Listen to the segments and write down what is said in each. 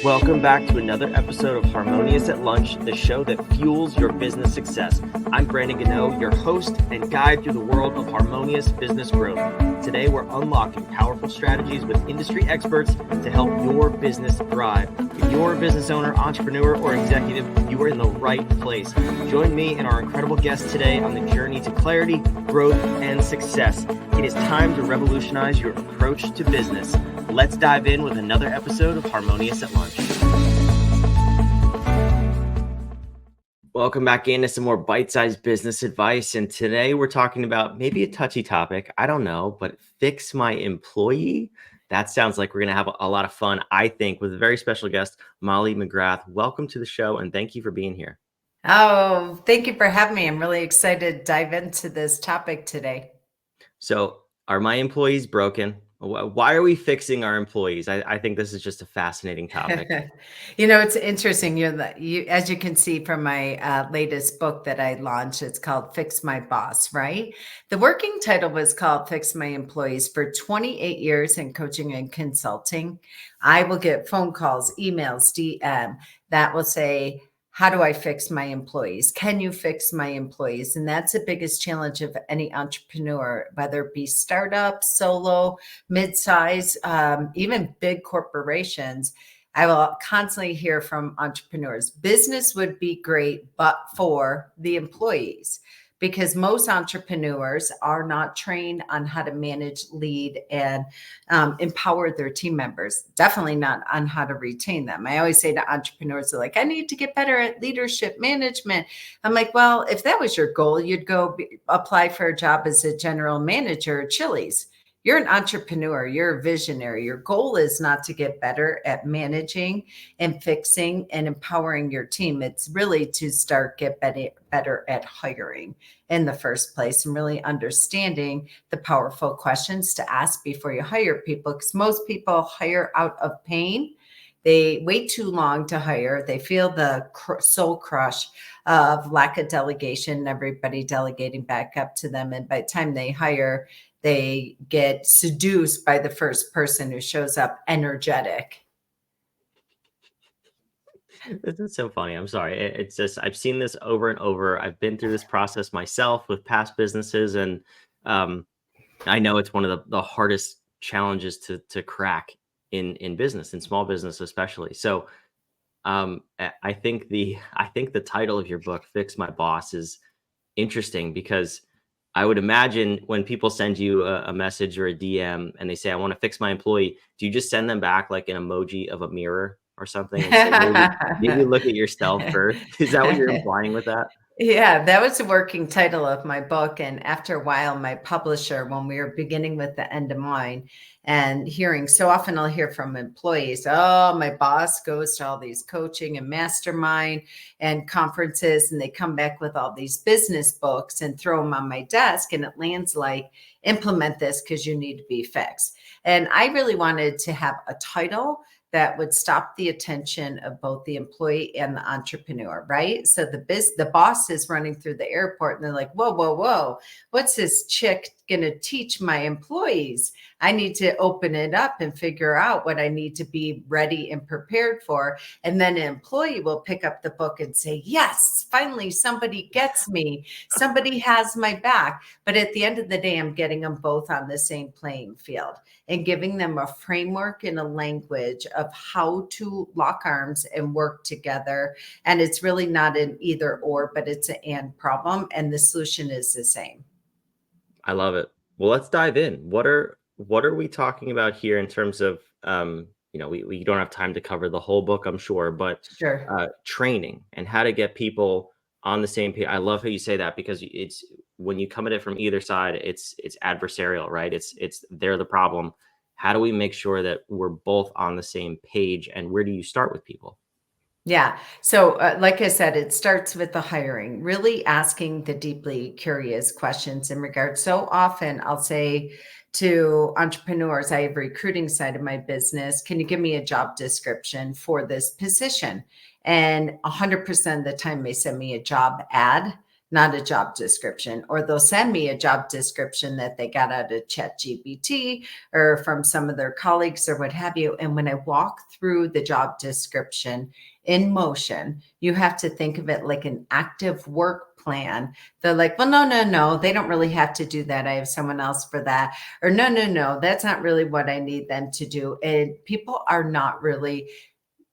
Welcome back to another episode of Harmonious at Lunch, the show that fuels your business success. I'm Brandon Gano, your host and guide through the world of harmonious business growth. Today, we're unlocking powerful strategies with industry experts to help your business thrive. If you're a business owner, entrepreneur, or executive, you are in the right place. Join me and our incredible guests today on the journey to clarity, growth, and success. It is time to revolutionize your approach to business. Let's dive in with another episode of Harmonious at Lunch. Welcome back into some more bite-sized business advice. And today we're talking about maybe a touchy topic. I don't know, but fix my employee. That sounds like we're going to have a lot of fun, I think, with a very special guest, Molly McGrath. Welcome to the show, and thank you for being here. Oh, thank you for having me. I'm really excited to dive into this topic today. So, are my employees broken? Why are we fixing our employees? I think this is just a fascinating topic. It's interesting. As you can see from my latest book that I launched, it's called Fix My Boss, right? The working title was called Fix My Employees. For 28 years in coaching and consulting, I will get phone calls, emails, DM that will say, how do I fix my employees? Can you fix my employees? And that's the biggest challenge of any entrepreneur, whether it be startup, solo, mid-size, even big corporations. I will constantly hear from entrepreneurs, business would be great, but for the employees. Because most entrepreneurs are not trained on how to manage, lead, and empower their team members. Definitely not on how to retain them. I always say to entrepreneurs, they're like, I need to get better at leadership management. I'm like, well, if that was your goal, you'd go apply for a job as a general manager at Chili's. You're an entrepreneur, you're a visionary. Your goal is not to get better at managing and fixing and empowering your team. It's really to get better at hiring in the first place and really understanding the powerful questions to ask before you hire people, because most people hire out of pain. They wait too long to hire. They feel the soul crush of lack of delegation, everybody delegating back up to them. And by the time they hire, they get seduced by the first person who shows up energetic. This is so funny. I'm sorry. It's just, I've seen this over and over. I've been through this process myself with past businesses. And I know it's one of the hardest challenges to crack in business, in small business, especially. So I think the title of your book, Fix My Boss, is interesting because I would imagine when people send you a message or a DM and they say, I want to fix my employee, do you just send them back like an emoji of a mirror or something and say, maybe look at yourself first? Is that what you're implying with that? Yeah, that was the working title of my book. And after a while, my publisher, when we were beginning with the end of mine and hearing, so often I'll hear from employees, oh, my boss goes to all these coaching and mastermind and conferences, and they come back with all these business books and throw them on my desk. And it lands like, implement this because you need to be fixed. And I really wanted to have a title that would stop the attention of both the employee and the entrepreneur, right? So the boss is running through the airport and they're like, whoa, whoa, whoa, what's this chick going to teach my employees? I need to open it up and figure out what I need to be ready and prepared for. And then an employee will pick up the book and say, yes, finally, somebody gets me. Somebody has my back. But at the end of the day, I'm getting them both on the same playing field and giving them a framework and a language of how to lock arms and work together. And it's really not an either or, but it's an and problem. And the solution is the same. I love it. Well, let's dive in. What are we talking about here in terms of, we don't have time to cover the whole book, I'm sure, but Sure. Training and how to get people on the same page. I love how you say that because it's when you come at it from either side, it's adversarial, right? It's they're the problem. How do we make sure that we're both on the same page, and where do you start with people? Yeah. So, like I said, it starts with the hiring, really asking the deeply curious questions in regard. So often I'll say to entrepreneurs, I have a recruiting side of my business. Can you give me a job description for this position? And 100% of the time they send me a job ad, not a job description. Or they'll send me a job description that they got out of ChatGPT or from some of their colleagues or what have you. And when I walk through the job description in motion, you have to think of it like an active work plan. They're like, well, no, they don't really have to do that. I have someone else for that. Or no, that's not really what I need them to do. And people are not really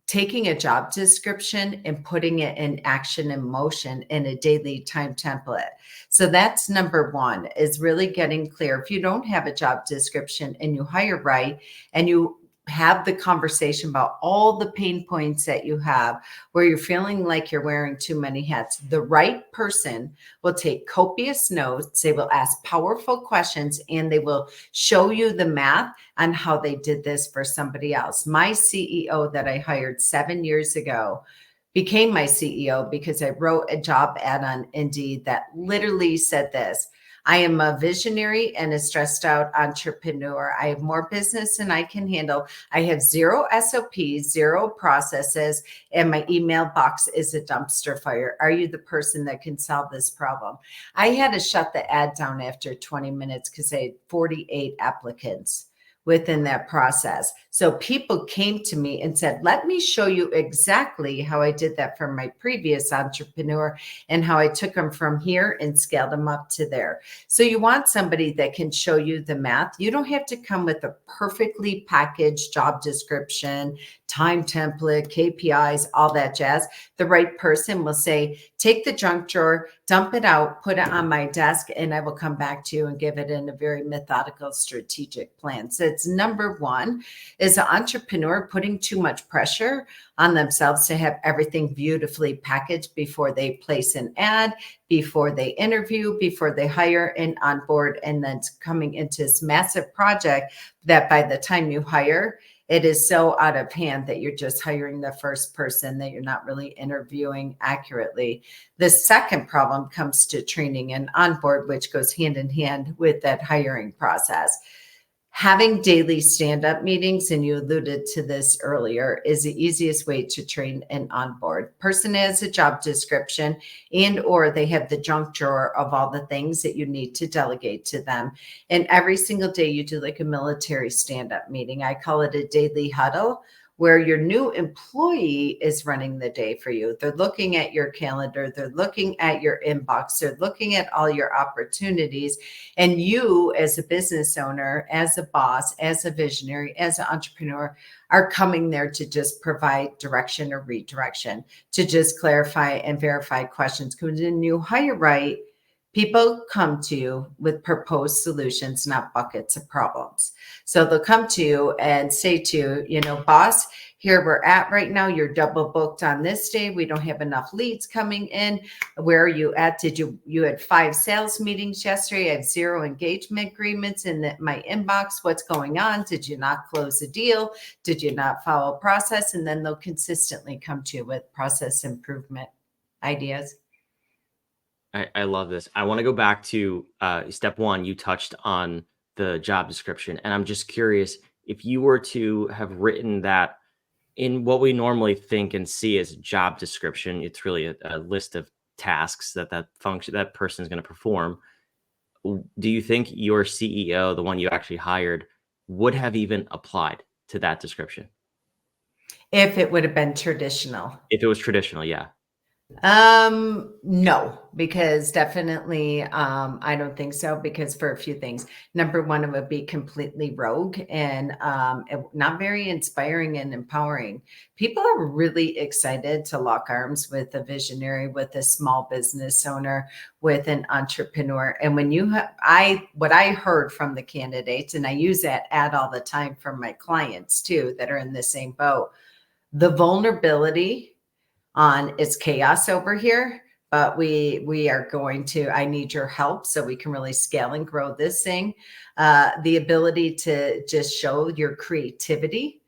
taking a job description and putting it in action and motion in a daily time template. So that's number one, is really getting clear. If you don't have a job description and you hire right and you have the conversation about all the pain points that you have where you're feeling like you're wearing too many hats, the right person will take copious notes. They will ask powerful questions and they will show you the math on how they did this for somebody else. My CEO that I hired 7 years ago became my CEO because I wrote a job ad on Indeed that literally said this: I am a visionary and a stressed out entrepreneur. I have more business than I can handle. I have zero SOPs, zero processes, and my email box is a dumpster fire. Are you the person that can solve this problem? I had to shut the ad down after 20 minutes because I had 48 applicants within that process. So people came to me and said, let me show you exactly how I did that for my previous entrepreneur and how I took them from here and scaled them up to there. So you want somebody that can show you the math. You don't have to come with a perfectly packaged job description, time template, KPIs, all that jazz. The right person will say, take the junk drawer, dump it out, put it on my desk, and I will come back to you and give it in a very methodical, strategic plan. So it's number one, is an entrepreneur putting too much pressure on themselves to have everything beautifully packaged before they place an ad, before they interview, before they hire and onboard, and then coming into this massive project that by the time you hire, it is so out of hand that you're just hiring the first person, that you're not really interviewing accurately. The second problem comes to training and onboard, which goes hand in hand with that hiring process. Having daily stand-up meetings, and you alluded to this earlier, is the easiest way to train and onboard. Person has a job description and or they have the junk drawer of all the things that you need to delegate to them. And every single day you do like a military stand-up meeting. I call it a daily huddle, where your new employee is running the day for you. They're looking at your calendar, they're looking at your inbox, they're looking at all your opportunities. And you, as a business owner, as a boss, as a visionary, as an entrepreneur, are coming there to just provide direction or redirection, to just clarify and verify questions. Because when you hire right, people come to you with proposed solutions, not buckets of problems. So they'll come to you and say to you, boss, here we're at right now. You're double booked on this day. We don't have enough leads coming in. Where are you at? You had 5 sales meetings yesterday. I have 0 engagement agreements in my inbox. What's going on? Did you not close a deal? Did you not follow process? And then they'll consistently come to you with process improvement ideas. I love this. I want to go back to step one. You touched on the job description, and I'm just curious if you were to have written that in what we normally think and see as job description. It's really a list of tasks that person is going to perform. Do you think your CEO, the one you actually hired, would have even applied to that description If it would have been traditional. if it was traditional? Yeah. No, because definitely, I don't think so, because for a few things. Number one, it would be completely rogue and not very inspiring and empowering. People are really excited to lock arms with a visionary, with a small business owner, with an entrepreneur. And when what I heard from the candidates, and I use that ad all the time for my clients too, that are in the same boat, the vulnerability on it's chaos over here, but we are going to, I need your help so we can really scale and grow this thing. The ability to just show your creativity,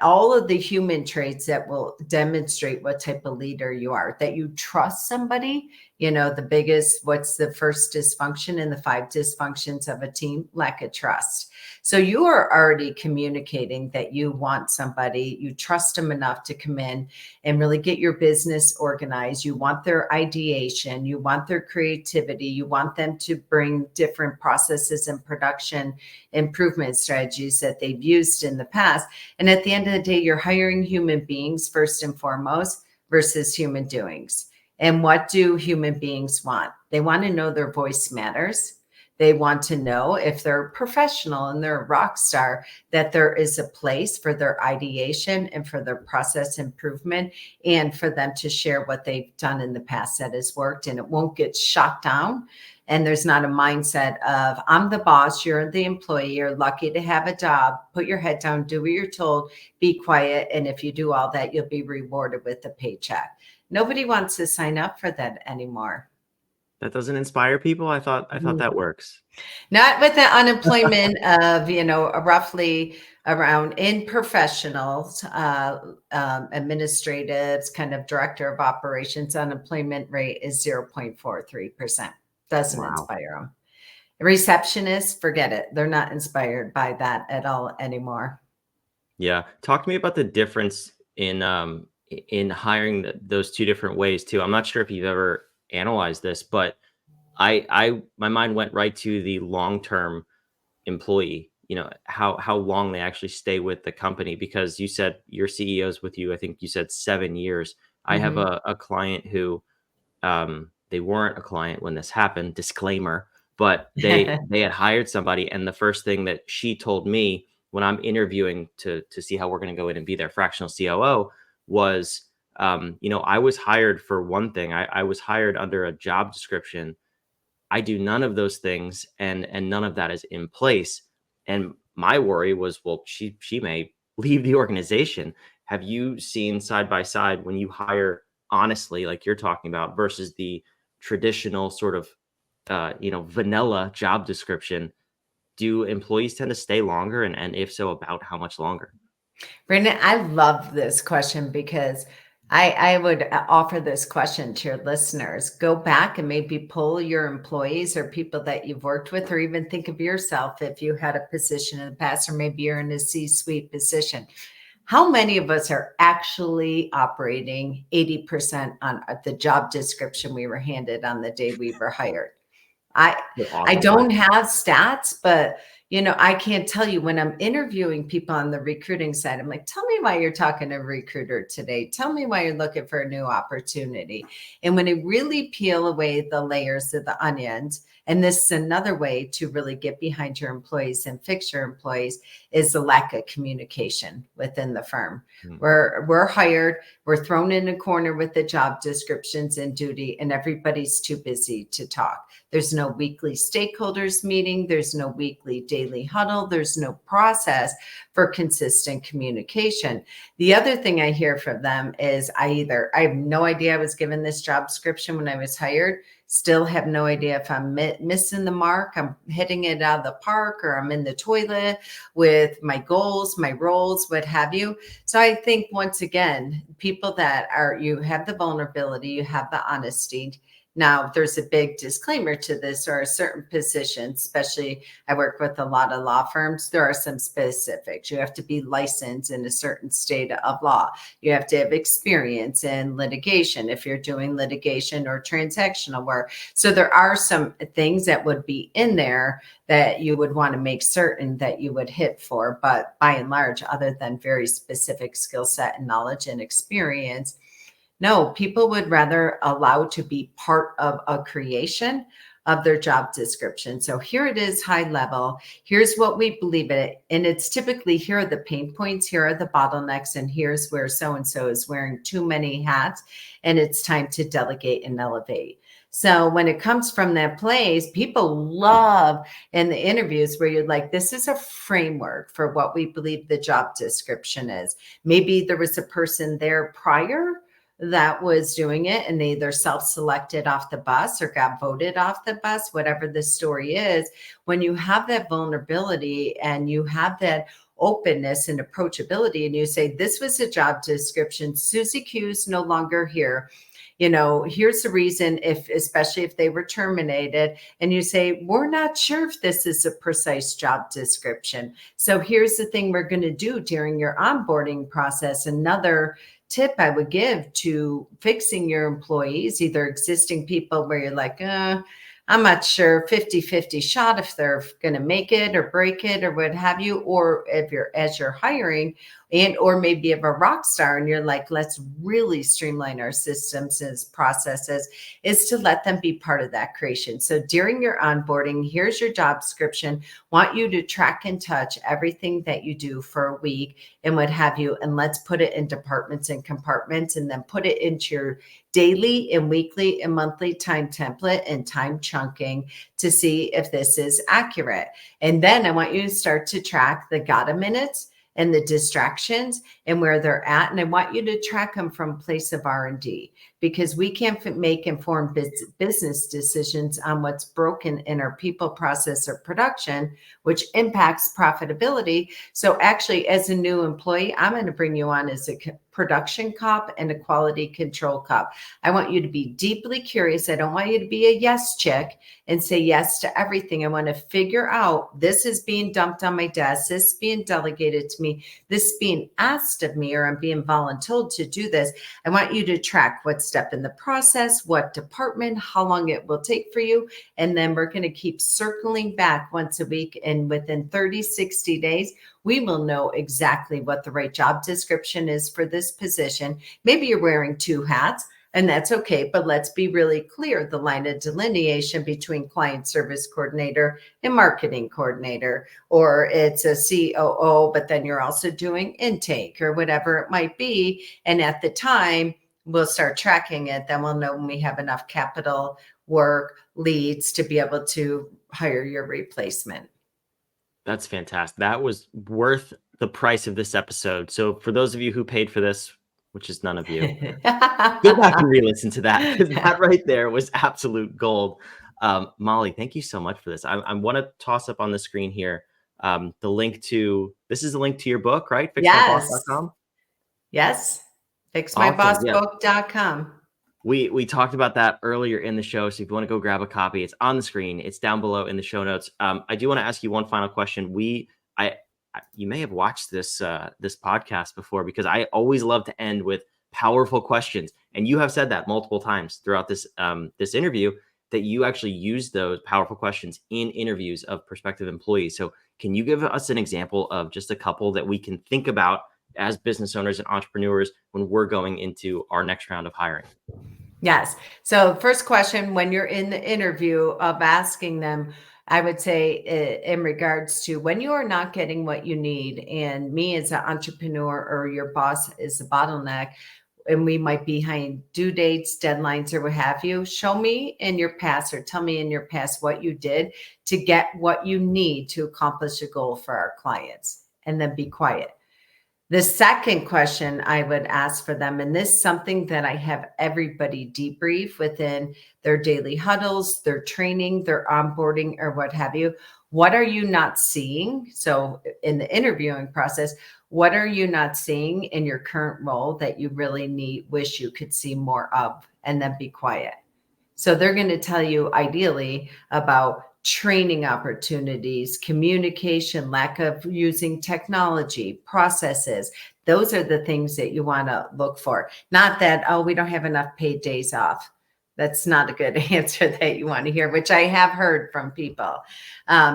all of the human traits that will demonstrate what type of leader you are, that you trust somebody The biggest, what's the first dysfunction in the 5 dysfunctions of a team? Lack of trust. So you are already communicating that you want somebody, you trust them enough to come in and really get your business organized. You want their ideation, you want their creativity, you want them to bring different processes and production improvement strategies that they've used in the past. And at the end of the day, you're hiring human beings first and foremost versus human doings. And what do human beings want? They want to know their voice matters. They want to know, if they're professional and they're a rock star, that there is a place for their ideation and for their process improvement, and for them to share what they've done in the past that has worked, and it won't get shot down. And there's not a mindset of, I'm the boss, you're the employee, you're lucky to have a job, put your head down, do what you're told, be quiet. And if you do all that, you'll be rewarded with a paycheck. Nobody wants to sign up for that anymore. That doesn't inspire people. I thought that works. Not with the unemployment of, roughly around, in professionals, administratives, kind of director of operations, unemployment rate is 0.43%. Doesn't Wow. inspire them. Receptionists, forget it. They're not inspired by that at all anymore. Yeah. Talk to me about the difference in hiring those two different ways too. I'm not sure if you've ever analyzed this, but my mind went right to the long-term employee, how long they actually stay with the company, because you said your CEO's with you, I think you said 7 years. I have Mhm. a client who, they weren't a client when this happened, disclaimer, but they had hired somebody, and the first thing that she told me when I'm interviewing to see how we're going to go in and be their fractional COO was, I was hired for one thing. I was hired under a job description. I do none of those things, and none of that is in place. And my worry was, well, she may leave the organization. Have you seen side by side, when you hire honestly, like you're talking about, versus the traditional sort of vanilla job description? Do employees tend to stay longer, and if so, about how much longer? Brandon, I love this question because I would offer this question to your listeners. Go back and maybe pull your employees or people that you've worked with, or even think of yourself if you had a position in the past, or maybe you're in a C-suite position. How many of us are actually operating 80% on the job description we were handed on the day we were hired? I Good, I awesome don't question. have stats, but I can't tell you, when I'm interviewing people on the recruiting side, I'm like, tell me why you're talking to a recruiter today. Tell me why you're looking for a new opportunity. And when I really peel away the layers of the onions, and this is another way to really get behind your employees and fix your employees, is the lack of communication within the firm. Mm. We're hired, we're thrown in a corner with the job descriptions and duty, and everybody's too busy to talk. There's no weekly stakeholders meeting. There's no weekly daily huddle. There's no process for consistent communication. The other thing I hear from them is, I have no idea I was given this job description when I was hired. Still have no idea if I'm missing the mark, I'm hitting it out of the park, or I'm in the toilet with my goals, my roles, what have you. So I think, once again, people that you have the vulnerability, you have the honesty. Now, there's a big disclaimer to this. There are certain positions, especially I work with a lot of law firms. There are some specifics. You have to be licensed in a certain state of law. You have to have experience in litigation if you're doing litigation or transactional work. So there are some things that would be in there that you would want to make certain that you would hit for. But by and large, other than very specific skill set and knowledge and experience, no, people would rather allow to be part of a creation of their job description. So here it is, high level. Here's what we believe in. And it's typically, here are the pain points, here are the bottlenecks, and here's where so-and-so is wearing too many hats, and it's time to delegate and elevate. So when it comes from that place, people love in the interviews where you're like, this is a framework for what we believe the job description is. Maybe there was a person there prior that was doing it, and they either self-selected off the bus or got voted off the bus, whatever the story is. When you have that vulnerability and you have that openness and approachability, and you say, this was a job description, Susie Q's no longer here, here's the reason, especially if they were terminated, and you say, we're not sure if this is a precise job description. So here's the thing we're going to do during your onboarding process. Another tip I would give to fixing your employees, either existing people where you're like, I'm not sure, 50-50 shot if they're going to make it or break it or what have you, or if as you're hiring, or maybe you have a rock star and you're like, let's really streamline our systems and processes, is to let them be part of that creation. So during your onboarding, here's your job description. Want you to track and touch everything that you do for a week and what have you. And let's put it in departments and compartments, and then put it into your daily and weekly and monthly time template and time chunking to see if this is accurate. And then I want you to start to track the gotta minutes and the distractions and where they're at. And I want you to track them from place of R&D, because we can't make informed business decisions on what's broken in our people, process, or production, which impacts profitability. So actually, as a new employee, I'm going to bring you on as a production cop and a quality control cop. I want you to be deeply curious. I don't want you to be a yes chick and say yes to everything. I want to figure out, this is being dumped on my desk, this is being delegated to me, this is being asked of me, or I'm being voluntold to do this. I want you to track what step in the process, what department, how long it will take for you. And then we're going to keep circling back once a week. And within 30, 60 days, we will know exactly what the right job description is for this position. Maybe you're wearing two hats, and that's okay, but let's be really clear, the line of delineation between client service coordinator and marketing coordinator, or it's a COO, but then you're also doing intake or whatever it might be. And at the time, we'll start tracking it. Then we'll know when we have enough capital work leads to be able to hire your replacement. That's fantastic. That was worth the price of this episode. So for those of you who paid for this, which is none of you, go back and re-listen to that, because that right there was absolute gold. Molly, thank you so much for this. I want to toss up on the screen here the link to, this is a link to your book, right? Fixmyboss.com. Yes. Fixmybossbook.com. We talked about that earlier in the show. So if you want to go grab a copy, it's on the screen. It's down below in the show notes. I do want to ask you one final question. You may have watched this podcast before, because I always love to end with powerful questions. And you have said that multiple times throughout this interview, that you actually use those powerful questions in interviews of prospective employees. So can you give us an example of just a couple that we can think about as business owners and entrepreneurs when we're going into our next round of hiring? Yes. So first question, when you're in the interview, of asking them, I would say in regards to when you are not getting what you need, and me as an entrepreneur or your boss is a bottleneck, and we might be behind due dates, deadlines, or what have you, show me in your past, or tell me in your past what you did to get what you need to accomplish a goal for our clients, and then be quiet. The second question I would ask for them, and this is something that I have everybody debrief within their daily huddles, their training, their onboarding, or what have you. What are you not seeing? So in the interviewing process, what are you not seeing in your current role that you really wish you could see more of? And then be quiet. So they're going to tell you ideally about training opportunities, communication, lack of using technology, processes. Those are the things that you want to look for. Not that, oh, we don't have enough paid days off. That's not a good answer that you want to hear, which I have heard from people.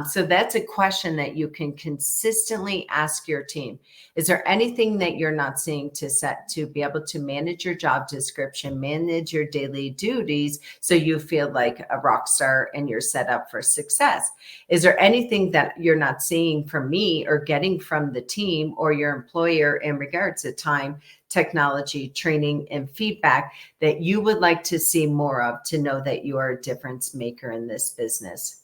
So that's a question that you can consistently ask your team. Is there anything that you're not seeing to be able to manage your job description, manage your daily duties, so you feel like a rock star and you're set up for success? Is there anything that you're not seeing from me or getting from the team or your employer in regards to time, technology, training, and feedback that you would like to see more of to know that you are a difference maker in this business?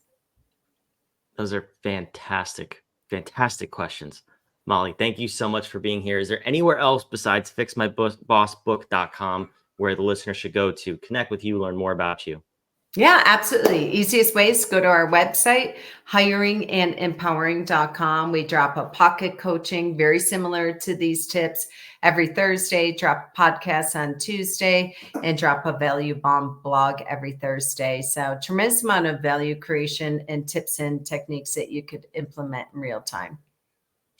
Those are fantastic, fantastic questions. Molly, thank you so much for being here. Is there anywhere else besides fixmybossbook.com where the listener should go to connect with you, learn more about you? Yeah, absolutely. Easiest ways, go to our website, hiringandempowering.com. We drop a pocket coaching very similar to these tips every Thursday, drop podcasts on Tuesday, and drop a value bomb blog every Thursday. So tremendous amount of value creation and tips and techniques that you could implement in real time.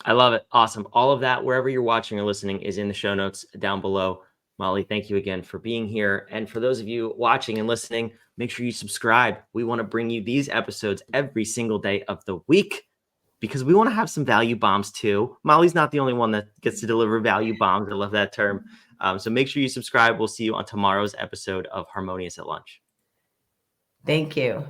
I love it. Awesome. All of that, wherever you're watching or listening, is in the show notes down below. Molly, thank you again for being here. And for those of you watching and listening, make sure you subscribe. We want to bring you these episodes every single day of the week because we want to have some value bombs too. Molly's not the only one that gets to deliver value bombs. I love that term. So make sure you subscribe. We'll see you on tomorrow's episode of Harmonious at Lunch. Thank you.